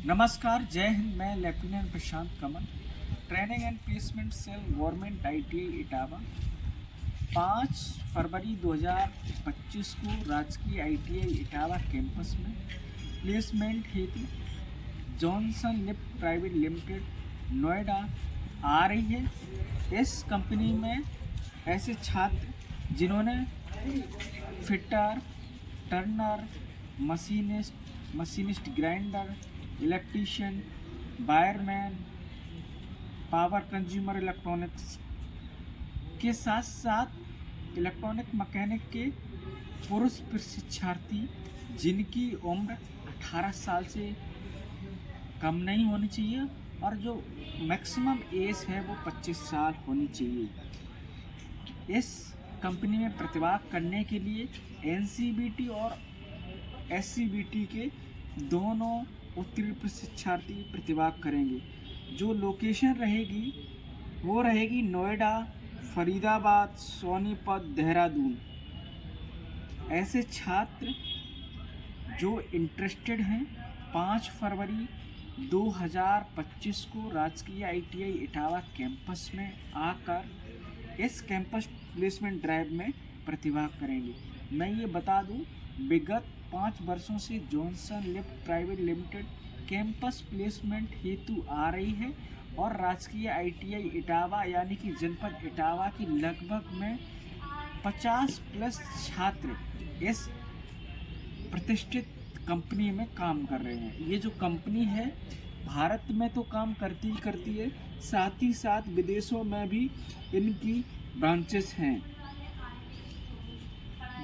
नमस्कार, जय हिंद। मैं lieutenant Prashant Kamal, training and placement cell, government ITI Etawah. 5 फरवरी 2025 को राजकीय ITI इटावा कैंपस में प्लेसमेंट हेतु Johnson lift private limited Noida आ रही है। इस कंपनी में ऐसे छात्र जिन्होंने fitter, turner, machinist grinder, electrician, wireman, power consumer electronics के साथ साथ इलेक्ट्रॉनिक मैकेनिक के पुरुष प्रशिक्षार्थी जिनकी उम्र 18 साल से कम नहीं होनी चाहिए और जो मैक्सिमम एज है वो 25 साल होनी चाहिए। इस कंपनी में प्रतिभाग करने के लिए NCBT और SCBT के दोनों उत्तीर्ण प्रशिक्षार्थी प्रतिभाग करेंगे। जो लोकेशन रहेगी वो रहेगी नोएडा, फरीदाबाद, सोनीपत, देहरादून। ऐसे छात्र जो इंटरेस्टेड हैं 5 फरवरी 2025 को राजकीय ITI इटावा कैंपस में आकर इस कैंपस प्लेसमेंट ड्राइव में प्रतिभाग करेंगे। मैं ये बता दूं, विगत 5 वर्षों से Johnson lift private limited campus placement हेतु आ रही है और राजकीय ITI इटावा यानी कि जनपद इटावा की लगभग में 50+ छात्र इस प्रतिष्ठित कंपनी में काम कर रहे हैं। ये जो कंपनी है भारत में तो काम करती ही करती है, साथ ही साथ विदेशों में भी इनकी ब्रांचेस हैं।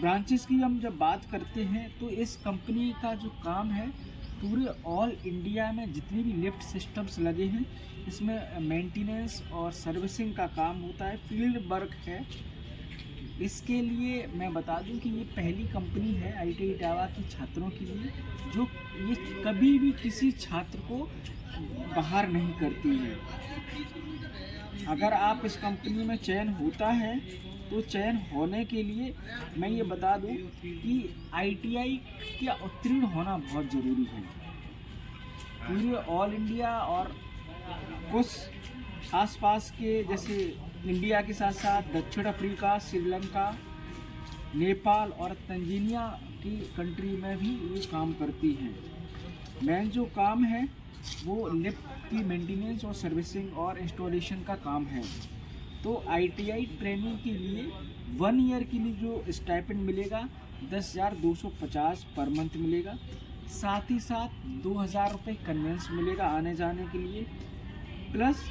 ब्रांचेस की हम जब बात करते हैं तो इस कंपनी का जो काम है पूरे ऑल इंडिया में जितनी भी लिफ्ट सिस्टम्स लगे हैं इसमें मेंटेनेंस और सर्विसिंग का काम होता है, फील्ड वर्क है। इसके लिए मैं बता दूं कि ये पहली कंपनी है ITI इटावा के छात्रों के लिए जो ये कभी भी किसी छात्र को बाहर नहीं करती है। अगर आप इस कंपनी में चयन होता है तो चयन होने के लिए मैं ये बता दूं कि ITI का उत्तीर्ण होना बहुत ज़रूरी है। पूरे ऑल इंडिया और कुछ आसपास के जैसे इंडिया के साथ साथ दक्षिण अफ्रीका, श्रीलंका, नेपाल और तंजानिया की कंट्री में भी ये काम करती हैं। मेन जो काम है वो लिफ्ट की मेंटेनेंस और सर्विसिंग और इंस्टॉलेशन का काम है। तो ITI ट्रेनिंग के लिए 1 ईयर के लिए जो स्टाइपेंड मिलेगा 10,250 पर मंथ मिलेगा। साथ ही साथ 2,000 रुपये कन्वेंस मिलेगा आने जाने के लिए, प्लस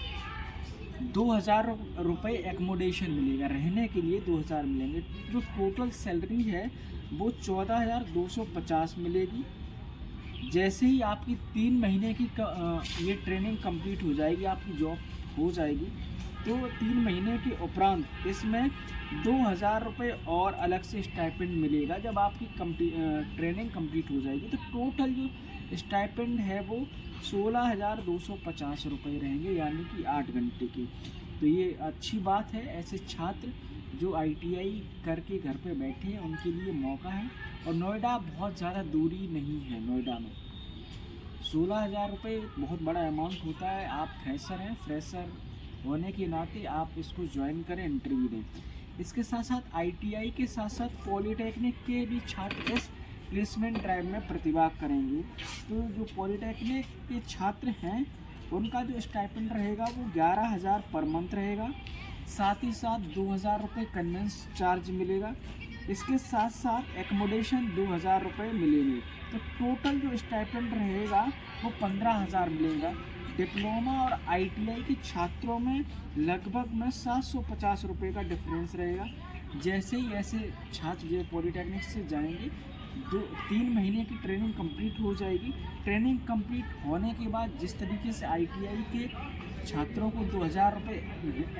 2,000 रुपये एकोमोडेशन मिलेगा, रहने के लिए 2,000 मिलेंगे। जो टोटल सैलरी है वो 14,250 मिलेगी। जैसे ही आपकी 3 महीने की ये ट्रेनिंग कंप्लीट हो जाएगी, आपकी जॉब हो जाएगी, तो 3 महीने के उपरांत इसमें 2,000 रुपये और अलग से स्टाइपेंड मिलेगा। जब आपकी ट्रेनिंग कंप्लीट हो जाएगी तो टोटल जो स्टाइपेंड है वो 16,250 रुपये रहेंगे, यानी कि 8 घंटे की। तो ये अच्छी बात है। ऐसे छात्र जो ITI करके घर पे बैठे हैं उनके लिए मौका है। और नोएडा बहुत ज़्यादा दूरी नहीं है। नोएडा में 16,000 रुपये बहुत बड़ा अमाउंट होता है। आप फ्रेशर होने के नाते आप इसको ज्वाइन करें, इंटरव्यू दें। इसके साथ साथ ITI के साथ साथ पॉलीटेक्निक के भी छात्र इस प्लेसमेंट ड्राइव में प्रतिभाग करेंगे। तो जो पॉलीटेक्निक के छात्र हैं उनका जो स्टाइपेंड रहेगा वो 11,000 पर मंथ रहेगा। साथ ही साथ 2,000 रुपये कन्वेंस चार्ज मिलेगा। इसके साथ साथ एकोमोडेशन 2,000 रुपये मिलेंगे। तो टोटल जो स्टाइपेंड रहेगा वो 15,000 मिलेगा। डिप्लोमा और ITI के छात्रों में लगभग में 750 रुपये का डिफरेंस रहेगा। जैसे ही ऐसे छात्र जो पॉलीटेक्निक से जाएंगे 3 महीने की ट्रेनिंग कंप्लीट हो जाएगी। ट्रेनिंग कंप्लीट होने के बाद जिस तरीके से ITI के छात्रों को 2,000 रुपये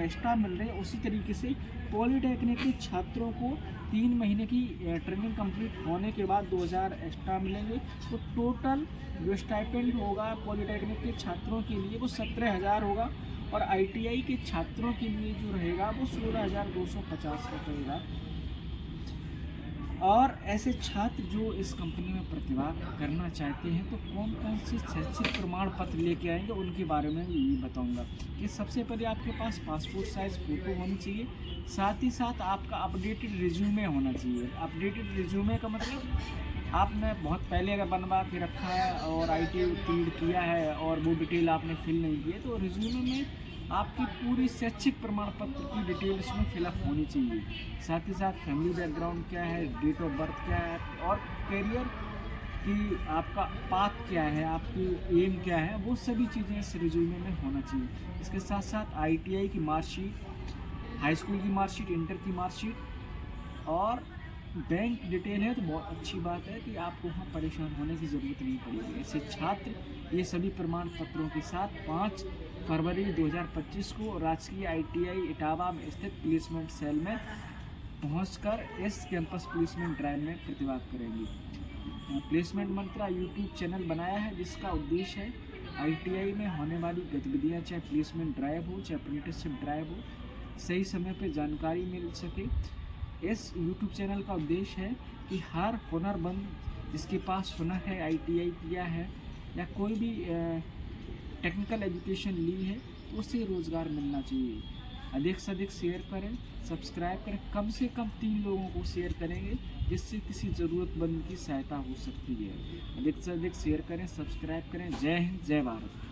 एक्स्ट्रा मिल रहे हैं, उसी तरीके से पॉलीटेक्निक के छात्रों को 3 महीने की ट्रेनिंग कंप्लीट होने के बाद 2,000 एक्स्ट्रा मिलेंगे। तो टोटल जो स्टाइपेंड होगा पॉलीटेक्निक के छात्रों के लिए वो 17,000 होगा और ITI के छात्रों के लिए जो रहेगा वो 16,250 रुपये रहेगा। और ऐसे छात्र जो इस कंपनी में प्रतिभा करना चाहते हैं तो कौन कौन से शैक्षिक प्रमाण पत्र लेके आएंगे उनके बारे में भी बताऊंगा। कि सबसे पहले आपके पास पासपोर्ट साइज़ फ़ोटो होनी चाहिए, साथ ही साथ आपका अपडेटेड रिज्यूमे होना चाहिए। अपडेटेड रिज्यूमे का मतलब आपने बहुत पहले अगर बनवा के रखा है और IT उत्तीर्ण किया है और वो डिटेल आपने फिल नहीं की है तो रिज्यूमे में आपकी पूरी शैक्षिक प्रमाण पत्र की डिटेल इसमें फिलअप होनी चाहिए। साथ ही साथ फैमिली बैकग्राउंड क्या है, डेट ऑफ बर्थ क्या है और करियर की आपका पाथ क्या है, आपकी एम क्या है, वो सभी चीज़ें इस रिज्यूमे में होना चाहिए। इसके साथ साथ ITI की मार्कशीट, हाई स्कूल की मार्कशीट, इंटर की मार्कशीट और बैंक डिटेल है तो बहुत अच्छी बात है कि आपको वहाँ परेशान होने की ज़रूरत नहीं पड़ेगी। ऐसे छात्र ये सभी प्रमाण पत्रों के साथ 5 फरवरी 2025 को राजकीय ITI इटावा में स्थित प्लेसमेंट सेल में पहुंचकर इस कैंपस प्लेसमेंट ड्राइव में प्रतिभाग करेंगे। प्लेसमेंट मंत्रा यूट्यूब चैनल बनाया है जिसका उद्देश्य है ITI में होने वाली गतिविधियाँ, चाहे प्लेसमेंट ड्राइव हो चाहे अप्रेंटिसशिप ड्राइव हो, सही समय पर जानकारी मिल सके। इस YouTube चैनल का उद्देश्य है कि हर हुनरमंद जिसके पास हुनर है, ITI किया है या कोई भी टेक्निकल एजुकेशन ली है तो उसे रोज़गार मिलना चाहिए। अधिक से अधिक शेयर करें, सब्सक्राइब करें, कम से कम 3 लोगों को शेयर करेंगे जिससे किसी ज़रूरतमंद की सहायता हो सकती है। अधिक से अधिक शेयर करें, सब्सक्राइब करें। जय हिंद, जय भारत।